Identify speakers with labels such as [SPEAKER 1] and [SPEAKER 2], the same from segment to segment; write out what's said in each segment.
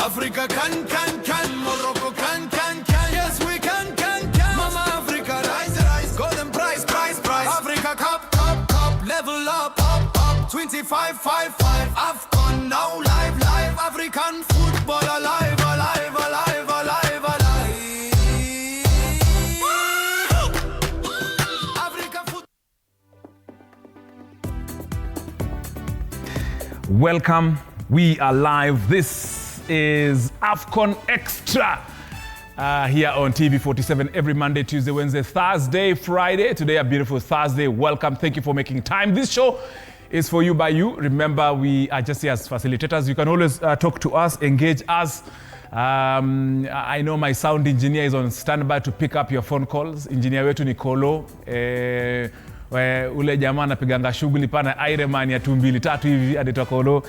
[SPEAKER 1] Africa can, Morocco can. Yes, we can. Mama Africa, rise. Golden prize. Africa cup, level up. 25-5-5. AFCON now live. African football alive.
[SPEAKER 2] Welcome. We are live. This is AFCON Extra here on TV47 every Monday, Tuesday, Wednesday, Thursday, Friday. Today, a beautiful Thursday. Welcome. Thank you for making time. This show is for you by you. Remember, we are just here as facilitators. You can always talk to us, engage us. I know my sound engineer is on standby to pick up your phone calls. Engineer wetu Nicolo. Ule jamaa anapiganga shughuli pana Ironman ya 2-2-3 hivi anaitwa Kolo.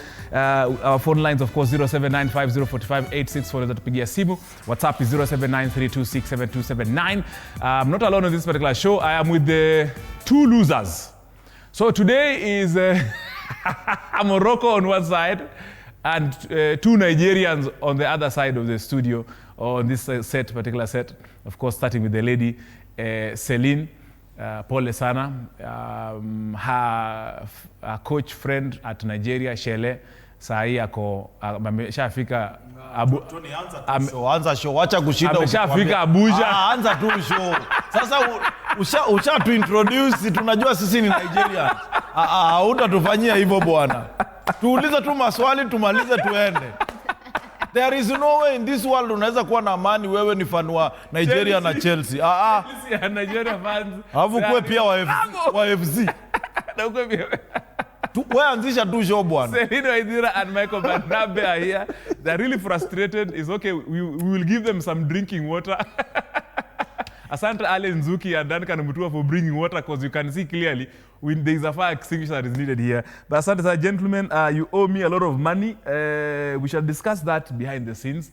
[SPEAKER 2] Our phone lines of course 0795045864 unaweza tupigia simu. WhatsApp is 0793267279. I'm not alone on this particular show. I am with the two losers. So today is Morocco on one side and two Nigerians on the other side of the studio on this particular set. Of course, starting with the lady Celine. Pole sana, her coach friend at Nigeria, Shele, sahi ako ameshafika
[SPEAKER 3] anza show, acha kushinda
[SPEAKER 2] ameshafika Abuja.
[SPEAKER 3] Anza tu show. Sasa usha tu introduce, tunajua sisi ni Nigeria. Hutatufanyia hivyo bwana. Tuulize tu maswali tumalize tuende. There is no way in this world unaweza kuwa na amani wewe ni fan wa Nigeria na Chelsea.
[SPEAKER 2] Nigeria fans.
[SPEAKER 3] Alafu kuwe pia wa FC.
[SPEAKER 2] Na kuwe pia.
[SPEAKER 3] Wewe anzisha tu show bwana.
[SPEAKER 2] Selino Idira and Michael Barnabe are here. They're really frustrated. It's okay. We will give them some drinking water. Asante Ale Nzuki and Duncan Mutua for bringing water because you can see clearly when there is a fire extinguisher that is needed here. But Asante, gentlemen, you owe me a lot of money. We shall discuss that behind the scenes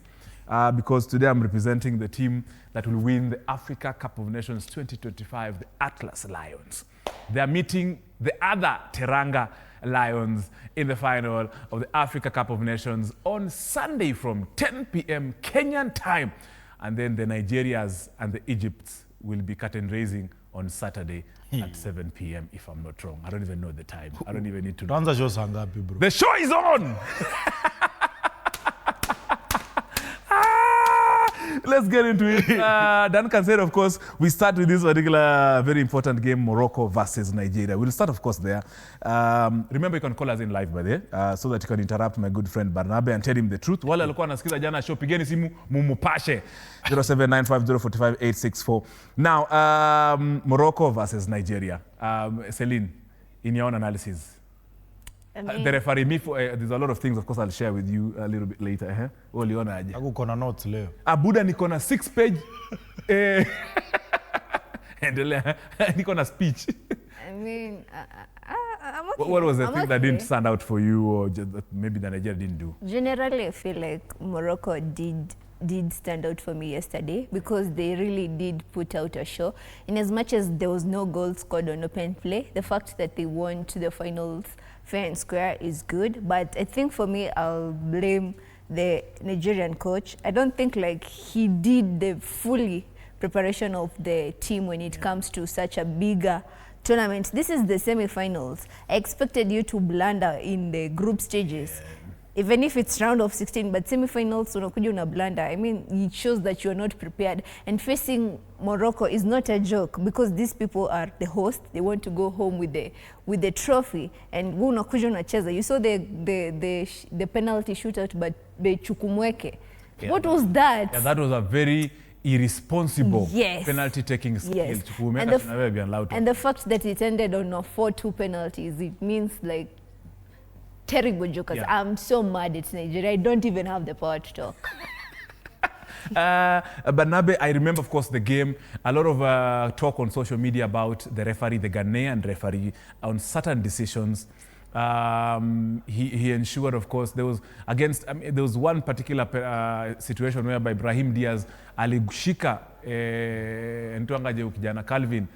[SPEAKER 2] because today I'm representing the team that will win the Africa Cup of Nations 2025, the Atlas Lions. They are meeting the other Teranga Lions in the final of the Africa Cup of Nations on Sunday from 10 p.m. Kenyan time. And then the Nigerias and the Egypts will be curtain raising on Saturday at 7 p.m. if I'm not wrong. I don't even know the time. I don't even need to know. The show is on! Let's get into it. Duncan said, of course, we start with this particular very important game, Morocco versus Nigeria. We'll start, of course, there. Remember, you can call us in live, by the way, so that you can interrupt my good friend Barnabe and tell him the truth. Wale alikuwa anasikiza jana show, pigeni simu, mumupashe. 0795045864. Now, Morocco versus Nigeria. Celine, in your own analysis. The referee, there's a lot of things, of course, I'll share with you a little bit later. Uliona aje?
[SPEAKER 3] Kuna notes leo.
[SPEAKER 2] Abuda niko na 6 page. Endelea. Niko na speech.
[SPEAKER 4] I mean, I'm okay.
[SPEAKER 2] What was the thing that didn't stand out for you or just that maybe the Nigeria didn't do?
[SPEAKER 4] Generally, I feel like Morocco did stand out for me yesterday because they really did put out a show. In as much as there was no goal scored on open play, the fact that they won to the finals fair and square is good. But I think for me, I'll blame the Nigerian coach. I don't think like he did the fully preparation of the team when it comes to such a bigger tournament. This is the semi-finals. I expected you to blunder in the group stages. Even if it's round of 16, but semi-finals, unakuja una blunder. I mean, it shows that you're not prepared. And facing Morocco is not a joke because these people are the host. They want to go home with the trophy. And unakuja unacheza. You saw the penalty shootout, but Chukwumweke. Yeah, what was that?
[SPEAKER 2] Yeah, that was a very irresponsible penalty taking skill.
[SPEAKER 4] Yes. And the fact that it ended on a 4-2 penalties, it means like terrible jokers. Yeah. I'm so mad at Nigeria. I don't even have the power to talk.
[SPEAKER 2] Barnabe, I remember, of course, the game. A lot of talk on social media about the referee, the Ghanaian referee, on certain decisions. He ensured, of course, there was one particular situation whereby Brahim Diaz aligushika ntuangaje kijana Calvin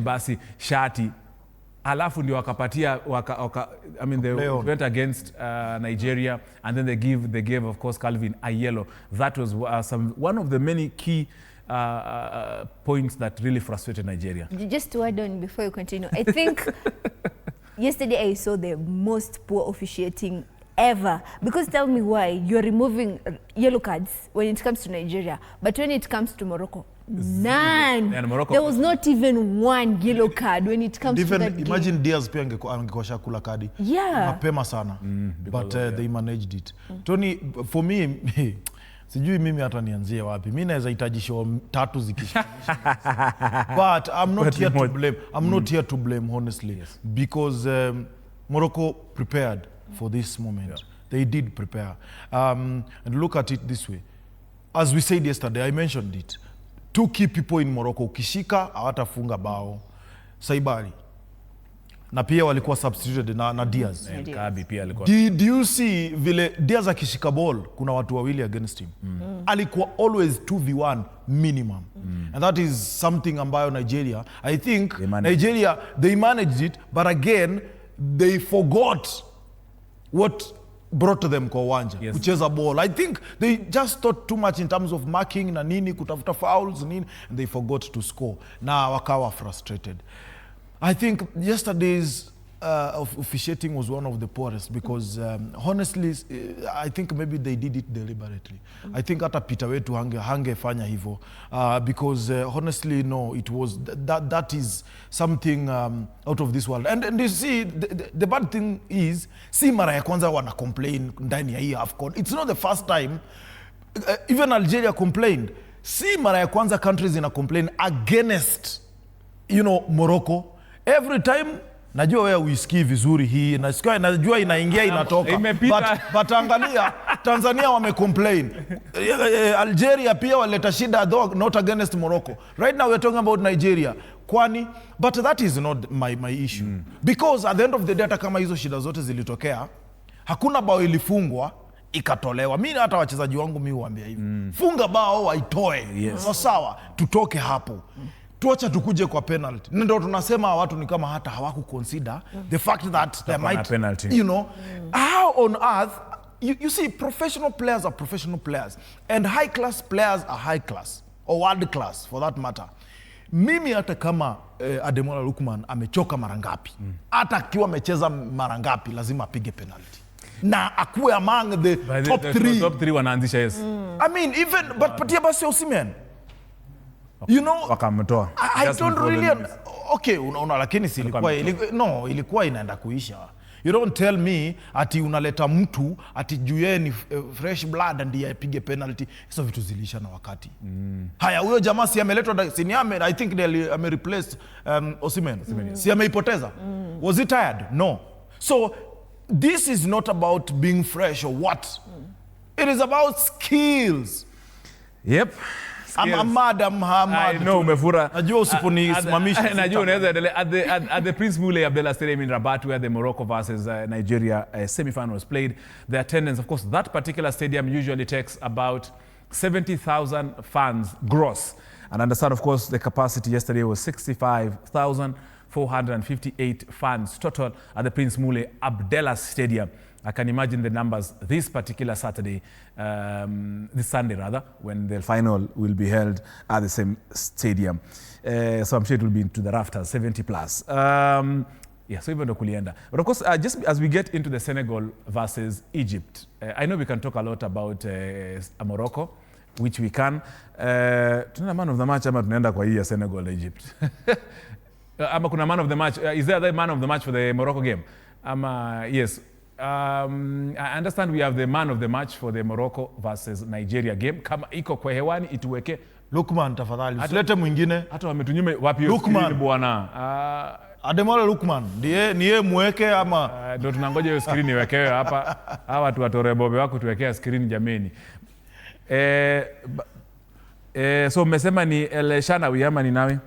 [SPEAKER 2] basi shati alafu ndio wakapatia I mean they went against Nigeria, and then they gave of course Calvin a yellow. That was one of the many key points that really frustrated Nigeria.
[SPEAKER 4] Just to add on before you continue, I think yesterday I saw the most poor officiating ever. Because tell me why you're removing yellow cards when it comes to Nigeria, but when it comes to Morocco, none. There was not even one yellow card when it comes to that
[SPEAKER 3] imagine
[SPEAKER 4] game.
[SPEAKER 3] Diaz pia angekosha kula kadi mapema sana, but they managed it. Tony, for me sijui mimi hata nianzie wapi. Mimi naweza hitaji show 3 zikishanisha. But I'm not here to blame. I'm not here to blame honestly, because Morocco prepared for this moment. They did prepare. And look at it this way. As we said yesterday, I mentioned it. 2 key people in Morocco, ukishika hawatafunga bao. Saibari. Na pia walikuwa substituted na Diaz.
[SPEAKER 2] Kabi pia alikuwa.
[SPEAKER 3] Did you see vile Diaz akishika ball kuna watu wawili against him? Alikuwa always 2v1 minimum. And that is something ambayo Nigeria, I think Nigeria, they managed it, but again they forgot what brought them kwa uwanja, kucheza ball. I think they just thought too much in terms of marking na nini, kutafuta fouls nini, and they forgot to score. Na wakawa frustrated. I think yesterday's officiating was one of the poorest, because honestly, I think maybe they did it deliberately. I think hata Peter wetu hangefanya hivyo, because honestly, no, it was that is something out of this world. And you see, the bad thing is, si mara ya kwanza wana complain ndani ya hii AFCON. It's not the first time. Even Algeria complained. Si mara ya kwanza countries ina complain against, Morocco. Every time, najua wewe uisikii vizuri hii, najua inaingia inatoka. But angalia, Tanzania wamecomplain. Algeria pia waleta shida, though not against Morocco. Right now we're talking about Nigeria. Kwani, but that is not my issue. Because at the end of the day, hata kama hizo shida zote zilitokea, hakuna bao ilifungwa ikatolewa. Mimi hata wachezaji wangu mimi huambia hivi. Funga bao waitoe. Sawa, tutoke hapo. Tuacha tukuje kwa penalty. Ndio tunasema watu ni kama hata hawaku consider the fact that there might penalty. How on earth you see, professional players are professional players, and high class players are high class or world class for that matter. Mimi hata kama Ademola Lookman amechoka mara ngapi, hata akiwa amecheza mara ngapi, lazima apige penalty na akuwe among the top 3.
[SPEAKER 2] Top 3 wanaanzisha
[SPEAKER 3] I mean, even but patia basi Osimhen.
[SPEAKER 2] Wakamtoa.
[SPEAKER 3] I don't really okay, unaona, lakini si ilikuwa inaenda kuisha. You don't tell me ati unaleta mtu ati juu ni fresh blood ndiye apige penalty. Hizo vitu zilisha na wakati. Haya, huyo jamaa si ameletwa siniame, I think they ame replace Osimhen. Si ameipoteza. Was he tired? No. So this is not about being fresh or what. It is about skills.
[SPEAKER 2] Yep.
[SPEAKER 3] I'm mad.
[SPEAKER 2] I know, umefura.
[SPEAKER 3] Najua usiponisimamisha.
[SPEAKER 2] Najua unaweza at the Prince Moulay Abdallah Stadium in Rabat, where the Morocco versus Nigeria semi-final was played. The attendance, of course, that particular stadium usually takes about 70,000 fans gross. And understand, of course, the capacity yesterday was 65,458 fans total at the Prince Moulay Abdallah Stadium. I can imagine the numbers this particular Saturday, this Sunday rather, when the final will be held at the same stadium. So I'm sure it will be into the rafters, 70 plus. So even though kulienda. But of course, just as we get into the Senegal versus Egypt, I know we can talk a lot about Morocco, which we can. Tuna man of the match ama tunaenda kwa hii ya Senegal Egypt. Ama kuna man of the match. Is there the man of the match for the Morocco game? Yes. I understand we have the man of the match for the Morocco versus Nigeria game. Kama iko kwa hewani ituweke
[SPEAKER 3] Lookman tafadhali. Usilete mwingine.
[SPEAKER 2] Hata wametunyume wapi
[SPEAKER 3] Lookman
[SPEAKER 2] bwana.
[SPEAKER 3] Ademola Lookman niye muweke ama
[SPEAKER 2] ndio tunangoja hiyo screen iwekewe hapa. Hawa watu watore bobe wako tuwekea screen jameni. So mmesema ni El Shanawi ama ni nawe?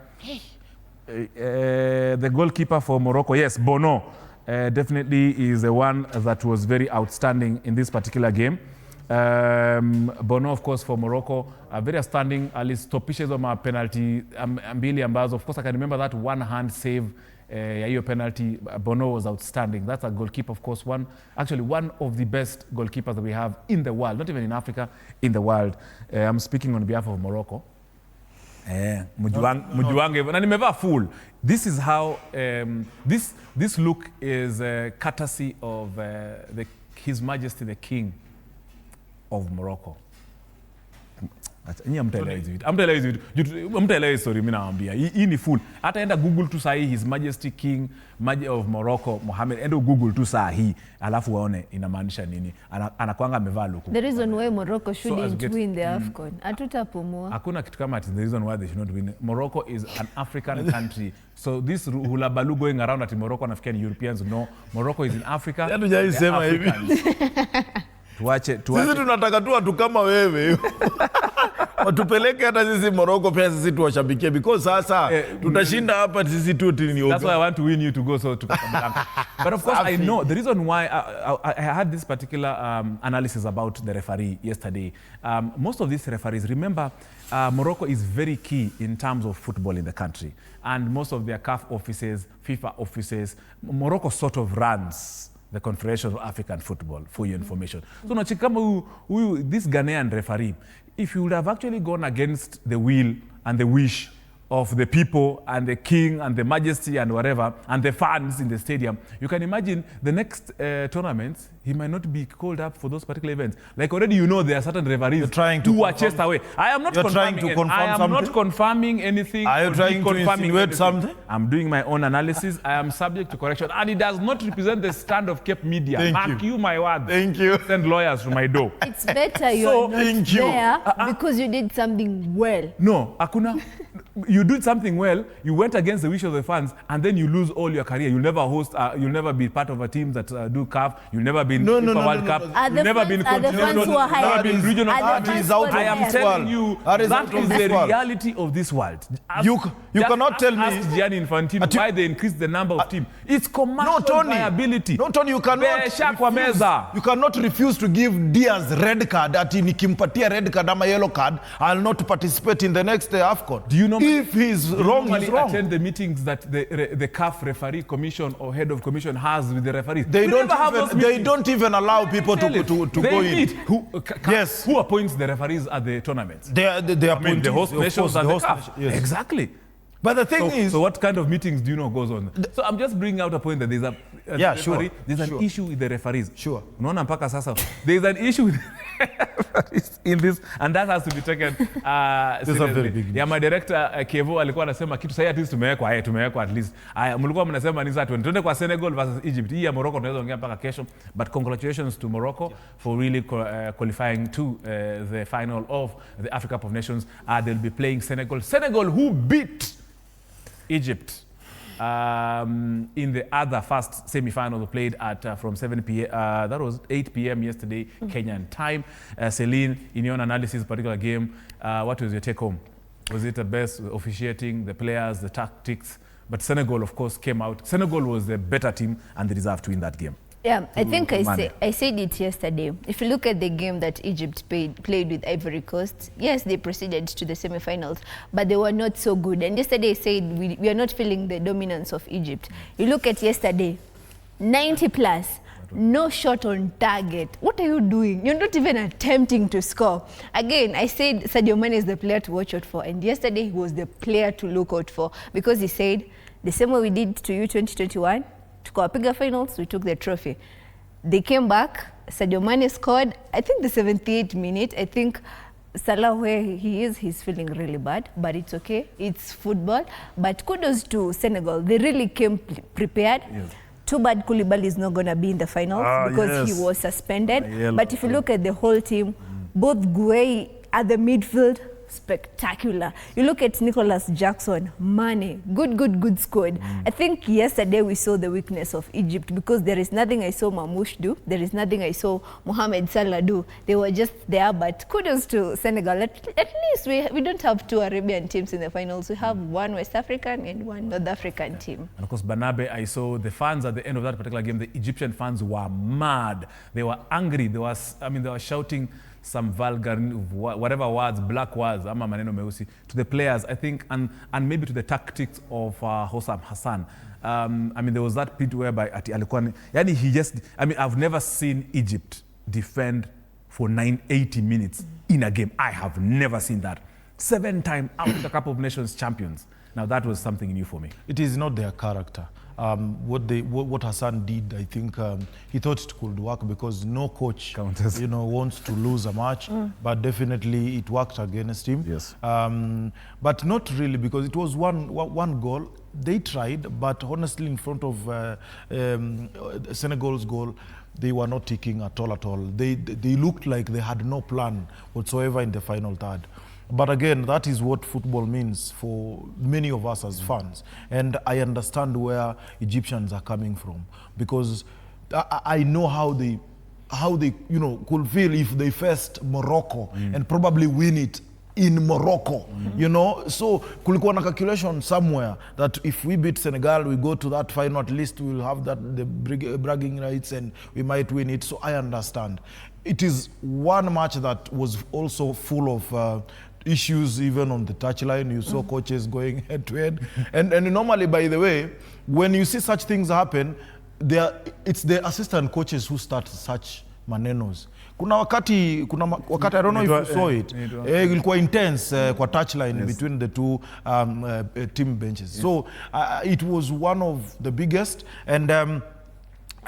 [SPEAKER 2] The goalkeeper for Morocco, yes, Bono. Definitely is the one that was very outstanding in this particular game. Bono, of course, for Morocco, very outstanding. At least stopishes on my penalty mbili ambazo. Of course, I can remember that one hand save ya hiyo penalty. Bono was outstanding. That's a goalkeeper, of course, one of the best goalkeepers that we have in the world, not even in Africa, in the world. I'm speaking on behalf of Morocco. Mjuange na nimevaa full. This is how this look is courtesy of His Majesty the King of Morocco. Amtaelewa story mimi nawaambia. Hii ni full. Hata enda Google tu sahi His Majesty King of Morocco Mohammed, enda Google tu sahi alafu waone inamaanisha nini. Anakuanga amevaa luku.
[SPEAKER 4] The reason why Morocco shouldn't win the AFCON. Hatutapumua.
[SPEAKER 2] Hakuna kitu kama the reason why they should not win. Morocco is an African country. So this hulabalu going around at Morocco and African Europeans, no. Morocco is in Africa.
[SPEAKER 3] Hatujai sema hivi.
[SPEAKER 2] Tuache.
[SPEAKER 3] Sisi tunataka tu watu kama wewe. Watupeleke hata sisi Morocco pia sisi tuwashabikie because sasa tutashinda hapa sisi tu ni.
[SPEAKER 2] That's why I want to win you to go so to But of course I know the reason why I had this particular analysis about the referee yesterday. Most of these referees, remember, Morocco is very key in terms of football in the country, and most of their CAF offices, FIFA offices, Morocco sort of runs the Confederation of African Football, for your information. So nachikama this Ghanaian referee, if you would have actually gone against the will and the wish of the people and the king and the majesty and whatever and the fans in the stadium, you can imagine the next tournaments he might not be called up for those particular events. Like already you know there are certain referees who are chased away. I am not not confirming anything.
[SPEAKER 3] Are you trying to insinuate something?
[SPEAKER 2] I'm doing my own analysis. I am subject to correction, and it does not represent the stand of Cape Media. Mark you my word.
[SPEAKER 3] Thank you.
[SPEAKER 2] Send lawyers to my door.
[SPEAKER 4] It's better you're not there because you did something well.
[SPEAKER 2] No, akuna. You did something well, you went against the wish of the fans, and then you lose all your career. You'll never host, you'll never be part of a team that do CAF, you'll never be in FIFA World Cup, you'll never be in continental, you'll never be in regional countries. I am telling you, that is the reality of this world.
[SPEAKER 3] You cannot tell me.
[SPEAKER 2] Ask Gianni Infantino why they increased the number of teams. It's commercial viability.
[SPEAKER 3] No, Tony, you cannot refuse to give Diaz red card. Ati nikimpatia red card ama yellow card, I'll not participate in the next AFCON.
[SPEAKER 2] Do you know?
[SPEAKER 3] If he's wrong, he's wrong.
[SPEAKER 2] Attend the meetings that the CAF referee commission or head of commission has with the referees.
[SPEAKER 3] They don't even allow people to go in.
[SPEAKER 2] Yes. Who appoints the referees at the tournaments?
[SPEAKER 3] They appoint
[SPEAKER 2] the host nations and the CAF.
[SPEAKER 3] Yes.
[SPEAKER 2] Exactly.
[SPEAKER 3] But the thing is...
[SPEAKER 2] So what kind of meetings do you know goes on? So I'm just bringing out a point that there's an issue with the referees.
[SPEAKER 3] Sure.
[SPEAKER 2] Unaona mpaka sasa. There's an issue with in this, and that has to be taken seriously. Yeah, my director Kevo alikuwa anasema kitu sahi at least tumewekwa at least. Mlikuwa mnasema ni sasa tuende kwa Senegal versus Egypt. Hii ya Morocco tunaweza ongea mpaka kesho, but congratulations to Morocco for really qualifying to the final of the Africa Cup of Nations. They'll be playing Senegal who beat Egypt in the other first semi-final played at from 7 p.m. That was 8 p.m. yesterday, Kenyan time. Celine, in your analysis, particular game, what was your take home? Was it the best officiating, the players, the tactics? But Senegal, of course, came out. Senegal was the better team and they deserved to win that game.
[SPEAKER 4] Yeah, I think I said it yesterday. If you look at the game that Egypt played with Ivory Coast, yes, they proceeded to the semi-finals, but they were not so good. And yesterday I said we are not feeling the dominance of Egypt. You look at yesterday, 90 plus, no shot on target. What are you doing? You're not even attempting to score. Again, I said Sadio Mane is the player to watch out for, and yesterday he was the player to look out for because he said, the same way we did to you 2021, Tukawapiga finals, we took the trophy. They came back, Sadio Mane scored, I think the 78th minute. I think Salah, where he is, he's feeling really bad, but it's okay. It's football. But kudos to Senegal. They really came prepared. Yes. Too bad Koulibaly is not going to be in the finals because he was suspended. But if you look at the whole team, both Gueye at the midfield, spectacular. You look at Nicholas Jackson, Mane, good squad. I think yesterday we saw the weakness of Egypt because there is nothing I saw Mamouche do. There is nothing I saw Mohamed Salah do. They were just there, but kudos to Senegal. At least we don't have two Arabian teams in the finals. We have one West African and one North African team. And
[SPEAKER 2] of course, Banabe, I saw the fans at the end of that particular game, the Egyptian fans were mad. They were angry. They were shouting some vulgar, whatever words, black words, ama maneno meusi, to the players, I think, and maybe to the tactics of Hossam Hassan. I mean, there was that bit whereby I've never seen Egypt defend for 80 minutes in a game. I have never seen that. 7-time Africa Cup of Nations champions. Now that was something new for me.
[SPEAKER 3] It is not their character. What Hassan did, I think he thought it could work because no coach, wants to lose a match. But definitely it worked against him.
[SPEAKER 2] Yes.
[SPEAKER 3] But not really, because it was one goal. They tried, but honestly, in front of Senegal's goal, they were not ticking at all. They looked like they had no plan whatsoever in the final third. But again, that is what football means for many of us as fans. And I understand where Egyptians are coming from, because I know how they could feel if they faced Morocco and probably win it in Morocco, So kulikuwa na calculation somewhere that if we beat Senegal, we go to that final, at least we will have the bragging rights and we might win it. So I understand. It is one match that was also full of issues even on the touchline. You saw coaches going head to head. And normally, by the way, when you see such things happen, it's the assistant coaches who start such manenos. Kuna wakati, I don't know if you saw it. Ilikuwa intense kwa touchline between the two team benches. Yes. So it was one of the biggest. And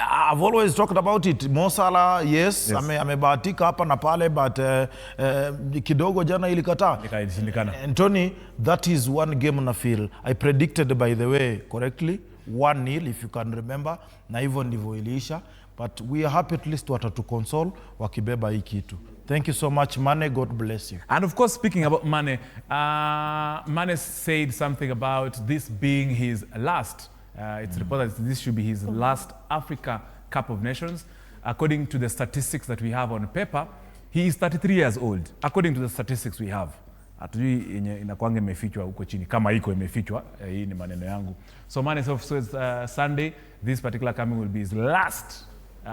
[SPEAKER 3] I've always talked about it. Mo Salah, yes. Amebahatika hapa na pale, but kidogo jana ilikata. Anthony, that is one game na feel. I predicted, by the way, correctly, 1-0, if you can remember. Na hivyo ndivyo iliisha. But we are happy at least to console wakibeba hii kitu. Thank you so much, Mane. God bless you.
[SPEAKER 2] And of course, speaking about Mane, Mane said something about this being his last. It's reported that this should be his last Africa Cup of Nations. According to the statistics that we have on paper, he is 33 years old. According to the statistics we have. Hatujui inakuanga imefichwa huko chini. Kama iko imefichwa, hii ni maneno yangu. So Mane says Sunday, this particular coming will be his last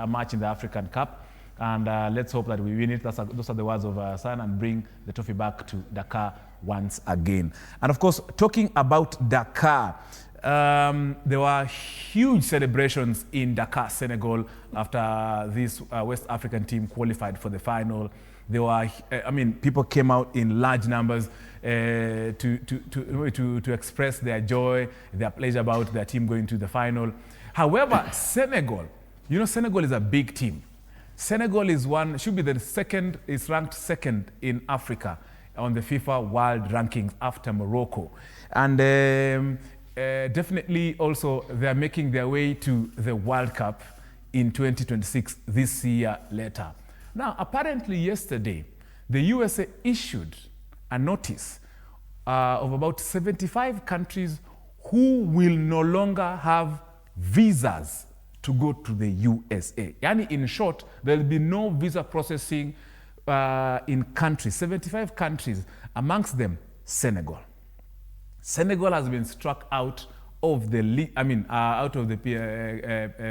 [SPEAKER 2] match in the African Cup. And let's hope that we win it. Those are the words of San, and bring the trophy back to Dakar once again. And of course, talking about Dakar, there were huge celebrations in Dakar, Senegal, after this West African team qualified for the final. There were, people came out in large numbers to express their joy, their pleasure about their team going to the final. However, Senegal, Senegal is a big team. Senegal is ranked second in Africa on the FIFA World Rankings after Morocco. And definitely also they're making their way to the World Cup in 2026, this year later. Now, apparently yesterday, the USA issued a notice of about 75 countries who will no longer have visas to go to the USA. Yani, in short, there will be no visa processing in countries, 75 countries, amongst them Senegal. Senegal has been struck out of the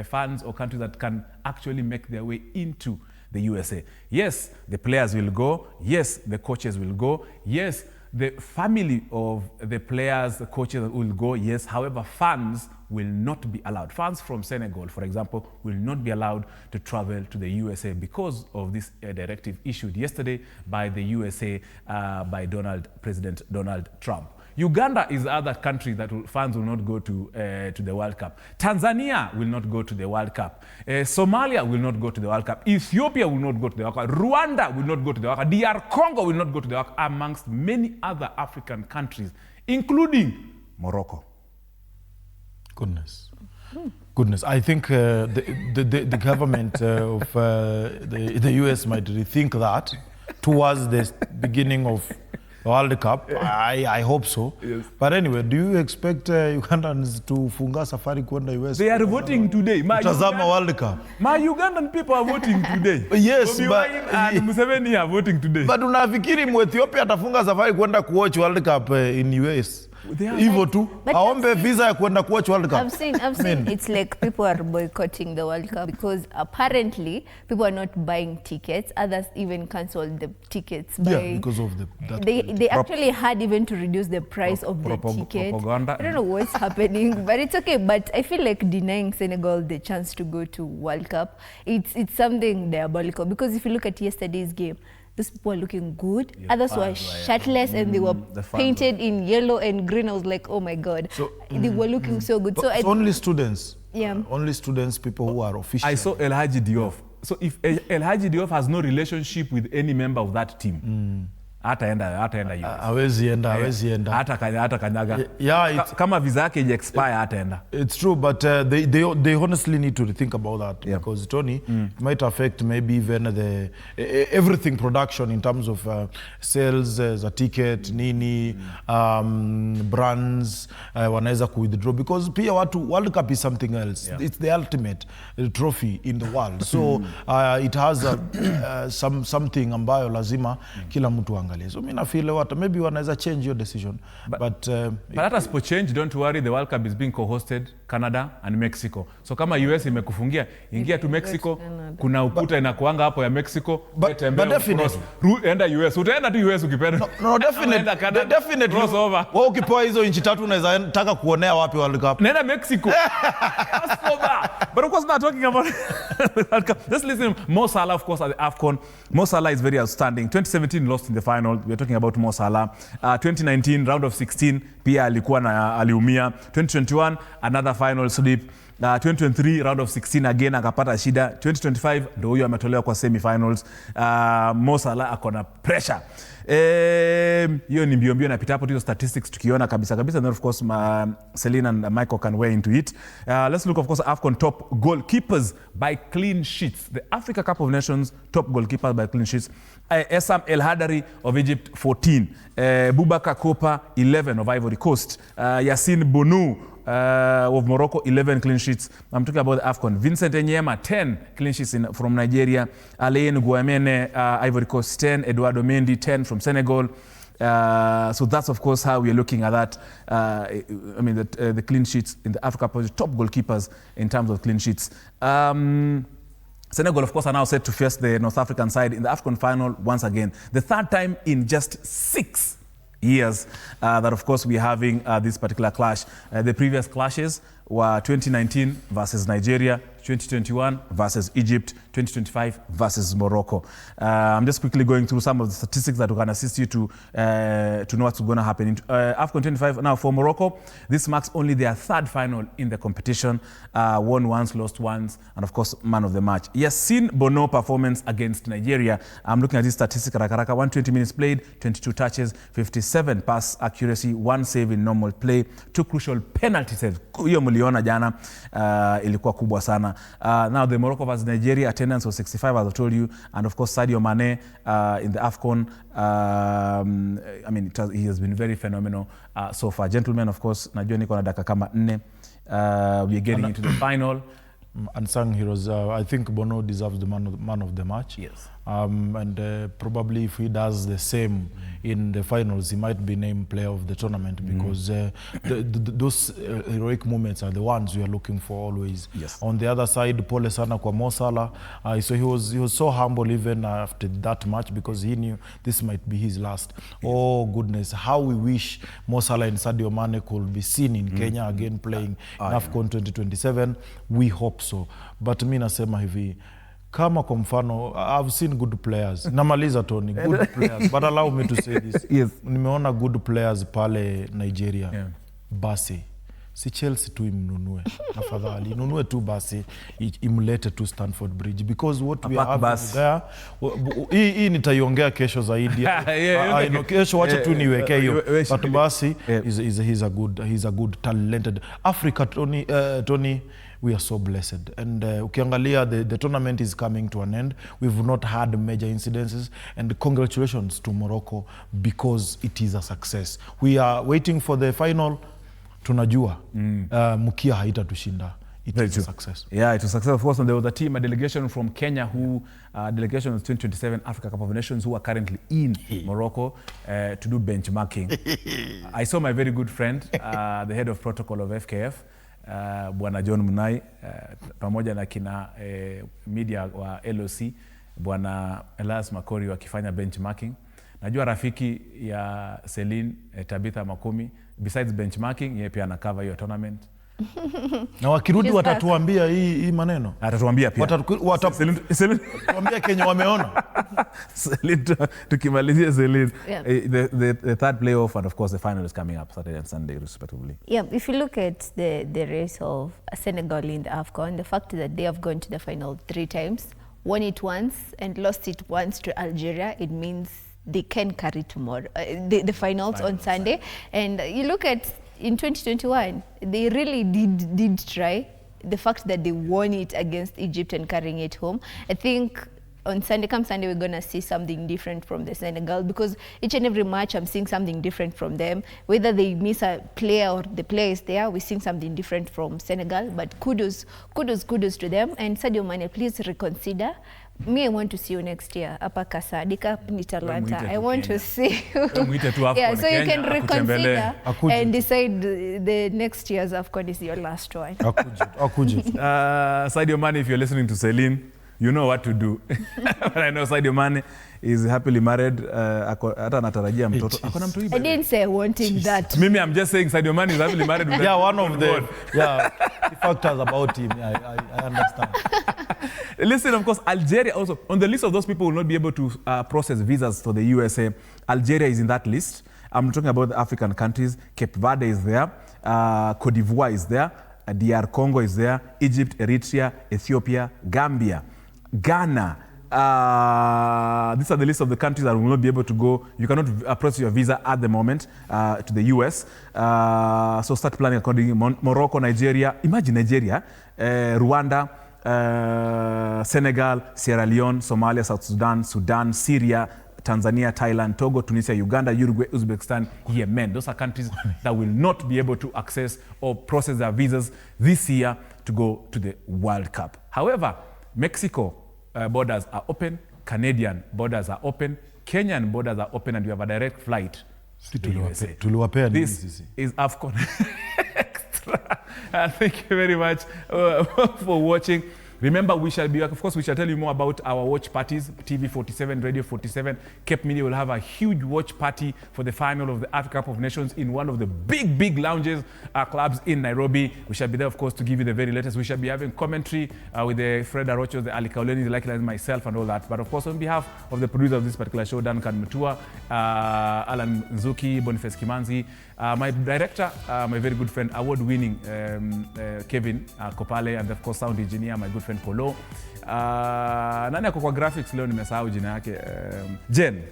[SPEAKER 2] funds or countries that can actually make their way into the USA. Yes, the players will go. Yes, the coaches will go. Yes, the family of the players, the coaches will go. Yes, however, fans will not be allowed. Fans from Senegal, for example, will not be allowed to travel to the USA because of this directive issued yesterday by the USA by President Donald Trump. Uganda is the other country that fans will not go to the World Cup. Tanzania will not go to the World Cup. Somalia will not go to the World Cup. Ethiopia will not go to the World Cup. Rwanda will not go to the World Cup. DR Congo will not go to the World Cup, amongst many other African countries, including Morocco.
[SPEAKER 3] Goodness. I think the government of the US might rethink that towards the beginning of World Cup. I hope so.
[SPEAKER 2] Yes.
[SPEAKER 3] But anyway, do you expect Ugandans to funga safari kwenda US?
[SPEAKER 2] They are voting today.
[SPEAKER 3] Tazama World Cup.
[SPEAKER 2] My Ugandan people are voting today.
[SPEAKER 3] Yes,
[SPEAKER 2] but and Museveni are voting today.
[SPEAKER 3] But unafikiri Ethiopia atafunga safari kwenda kuwatch World Cup in US? hivyo tu
[SPEAKER 4] but
[SPEAKER 3] aombe visa ya kwenda kuwatch World Cup.
[SPEAKER 4] I've seen it's like people are boycotting the World Cup because apparently people are not buying tickets. Others even cancelled the tickets.
[SPEAKER 3] Because of
[SPEAKER 4] they actually had even to reduce the price of the ticket.
[SPEAKER 2] Propaganda.
[SPEAKER 4] I don't know what's happening, but it's okay. But I feel like denying Senegal the chance to go to World Cup, it's something diabolical. Because if you look at yesterday's game, those people were looking good. Others were shirtless and they were painted in yellow and green. I was like, oh my God. So, they were looking so good. So
[SPEAKER 3] only students.
[SPEAKER 4] Yeah.
[SPEAKER 3] Only students, people who are official.
[SPEAKER 2] I saw El Hadji Diouf. So if El Hadji Diouf has no relationship with any member of that team, hataenda US.
[SPEAKER 3] Hawezi enda.
[SPEAKER 2] Hata kanyaga.
[SPEAKER 3] Yeah,
[SPEAKER 2] Kama visa yake expire hataenda.
[SPEAKER 3] it's true, but they honestly need to think about that because Tony it might affect maybe even the everything production in terms of sales za ticket nini brands wanaweza withdraw because pia watu World Cup is something else. It's the ultimate trophy in the world, so it has something ambayo lazima kila mtu angalie. So mimi na feel what maybe wanaweza change your decision, but
[SPEAKER 2] hata sipo change, don't worry, the World Cup is being co-hosted Canada and Mexico. So kama US imekufungia, ingia tu Mexico, kuna ukuta inakuanga hapo ya Mexico,
[SPEAKER 3] but definitely
[SPEAKER 2] enda US, utaenda tu US ukipenda.
[SPEAKER 3] No, definitely.
[SPEAKER 2] Crossover.
[SPEAKER 3] Wewe ukipoa hizo inchi tatu unaweza taka kuonea wapi World Cup?
[SPEAKER 2] Nenda Mexico. But of course, not talking about World Cup. Just listen, Mo Salah, of course, at the AFCON. Mo Salah is very outstanding. 2017 lost in the final. We're talking about Mo Salah. 2019 round of 16 pia alikuwa na aliumia. 2021 another final slip. 2023 round of 16 again akapata shida. 2025 ndio huyo ametolewa kwa semi-finals. Mo Salah akona pressure. Hiyo ni mbio napita hapo hizo statistics tukiona kabisa. And of course Selina and Michael can weigh into it. Let's look of course AFCON top goalkeepers by clean sheets. The Africa Cup of Nations top goalkeepers by clean sheets. Essam El Hadari of Egypt 14. Boubacar Kopa 11 of Ivory Coast. Yassine Bounou of Morocco 11 clean sheets. I'm talking about the AFCON. Vincent Enyema 10 clean sheets from Nigeria. Alain Guamene Ivory Coast 10. Eduardo Mendy 10 from Senegal. So that's of course how we're looking at that. I mean the clean sheets in the Africa Cup, top goalkeepers in terms of clean sheets. Senegal, of course, are now set to face the North African side in the AFCON final once again. The third time in just 6 years that, of course, we're having this particular clash. The previous clashes were 2019 versus Nigeria, 2021 versus Egypt, 2025 versus Morocco. I'm just quickly going through some of the statistics that can assist you to know what's going to happen. In AFCON 25, now for Morocco, this marks only their third final in the competition. Won once, lost once, and of course, man of the match. Yassine Bono performance against Nigeria. I'm looking at this statistic, 120 minutes played, 22 touches, 57 pass accuracy, 1 save in normal play, 2 crucial penalty saves. Hiyo mliona jana, ilikuwa kubwa sana. Now the Morocco versus Nigeria attendance was 65, as I told you, and of course Sadio Mane in the AFCON. I mean, he has been very phenomenal so far. Gentlemen, of course, najua niko na dakika kama 4. We are getting into the final.
[SPEAKER 3] Unsung heroes. I think Bono deserves the man of the match.
[SPEAKER 2] Yes.
[SPEAKER 3] And probably if he does the same in the finals, he might be named player of the tournament because those heroic moments are the ones we are looking for always.
[SPEAKER 2] Yes.
[SPEAKER 3] On the other side, Pole sana kwa Mo Salah. So he was so humble even after that match because he knew this might be his last. Yes. Oh goodness, how we wish Mo Salah and Sadio Mane could be seen in Kenya again playing in AFCON 2027. We hope so. But mimi nasema hivi, kama kwa mfano, I've seen good players. Namaliza Tony, good players. But allow me to say this.
[SPEAKER 2] Yes.
[SPEAKER 3] Nimeona good players pale Nigeria.
[SPEAKER 2] Yeah.
[SPEAKER 3] Basi. Si Chelsea tu imnunue. Afadhali. Inunue tu basi. Imlete tu Stamford Bridge. Because what we are having there, hii nitaiongea kesho zaidi. I know kesho wacha tu niweke hiyo. But basi, he's a good talented. Africa, Tony, we are so blessed. And ukiangalia, the tournament is coming to an end. We've not had major incidences. And congratulations to Morocco because it is a success. We are waiting for the final. Tunajua, mkia haitatushinda. it
[SPEAKER 2] Very
[SPEAKER 3] is a
[SPEAKER 2] true.
[SPEAKER 3] success.
[SPEAKER 2] Yeah, it was success. Of course, and there was a delegation from Kenya who, delegation of 2027 Africa Cup of Nations who are currently in Morocco to do benchmarking. I saw my very good friend, the head of protocol of FKF, Bwana John Munai, pamoja na kina media wa LOC, Bwana Elias Makori wakifanya benchmarking. Najua rafiki ya Celine Tabitha Makumi, besides benchmarking, yeye pia anakava hiyo tournament.
[SPEAKER 3] Na wakirudi
[SPEAKER 4] She's
[SPEAKER 3] watatuambia hii maneno.
[SPEAKER 2] Atatuambia pia.
[SPEAKER 3] Watatuambia Kenya wameona.
[SPEAKER 2] Celine, tukimalizia Celine,
[SPEAKER 4] Yeah.
[SPEAKER 2] the third playoff and of course the final is coming up Saturday and Sunday respectively.
[SPEAKER 4] Yeah, if you look at the race of Senegal in the AFCON, the fact that they have gone to the final 3 times, won it once and lost it once to Algeria, it means they can carry tomorrow the finals on Sunday. And you look at in 2021, they really did try. The fact that they won it against Egypt and carrying it home, I think on Sunday, come Sunday, we're going to see something different from the Senegal, because each and every match I'm seeing something different from them. Whether they miss a player or the player is there, we're seeing something different from Senegal. But kudos to them. And Sadio Mane, please reconsider. Me, I want to see you next year. Apa Kasadika ni Talanta. I want to see you. Yeah, so you can reconsider and decide the next year's AFCON is your last one.
[SPEAKER 3] Akuje.
[SPEAKER 2] Sadio Mane, if you're listening to Celine, you know what to do. But I know Sadio Mane is happily married. Hata anatarajia mtoto. Akona mtu
[SPEAKER 4] I didn't say wanting that.
[SPEAKER 2] Mimi, I'm just saying Sadio Mane is happily married with
[SPEAKER 3] One of the factors about him. I understand.
[SPEAKER 2] Listen, of course, Algeria also, on the list of those people who will not be able to process visas for the USA, Algeria is in that list. I'm talking about the African countries. Cape Verde is there. Cote d'Ivoire is there. DR Congo is there. Egypt, Eritrea, Ethiopia, Gambia, Ghana. These are the list of the countries that will not be able to go. You cannot process your visa at the moment to the US. So start planning accordingly. Morocco, Nigeria. Imagine Nigeria, Rwanda, Senegal, Sierra Leone, Somalia, South Sudan, Sudan, Syria, Tanzania, Thailand, Togo, Tunisia, Uganda, Uruguay, Uzbekistan, Yemen. Those are countries that will not be able to access or process their visas this year to go to the World Cup. However, Mexico borders are open, Canadian borders are open, Kenyan borders are open, and you have a direct flight to the USA. This is AFCON Extra. Thank you very much for watching. Remember, we shall be back. Of course, we shall tell you more about our watch parties, TV 47, Radio 47. Cape Media will have a huge watch party for the final of the Africa Cup of Nations in one of the big lounges, clubs in Nairobi. We shall be there, of course, to give you the very latest. We shall be having commentary with the Fred Arocho, the Ali Kauleni, the Lucky Lines, myself, and all that. But of course, on behalf of the producer of this particular show, Duncan Mutua, Alan Nzuki, Boniface Kimanzi, my director, my very good friend, award-winning Kevin Kopale, and of course, sound engineer, my good friend Polo. Nani ako kwa graphics leo nimesahau jina yake. Jen.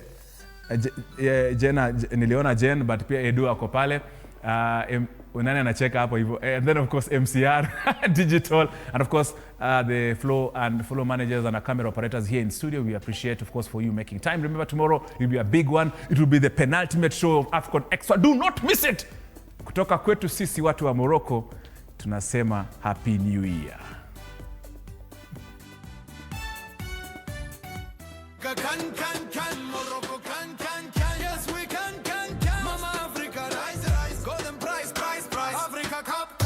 [SPEAKER 2] Niliona Jen, but pia Edu ako pale. Nani anacheka hapo hivyo. And then of course MCR, digital, and of course the flow managers and our camera operators here in studio. We appreciate, of course, for you making time. Remember, tomorrow will be a big one. It will be the penultimate show of AFCON Extra. Do not miss it. Kutoka kwetu sisi watu wa Morocco, tunasema Happy New Year.
[SPEAKER 1] Can, Morocco can. Yes, we can. Mama Africa, rise. Golden prize. Africa Cup.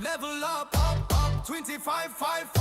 [SPEAKER 1] Level up. 25-5.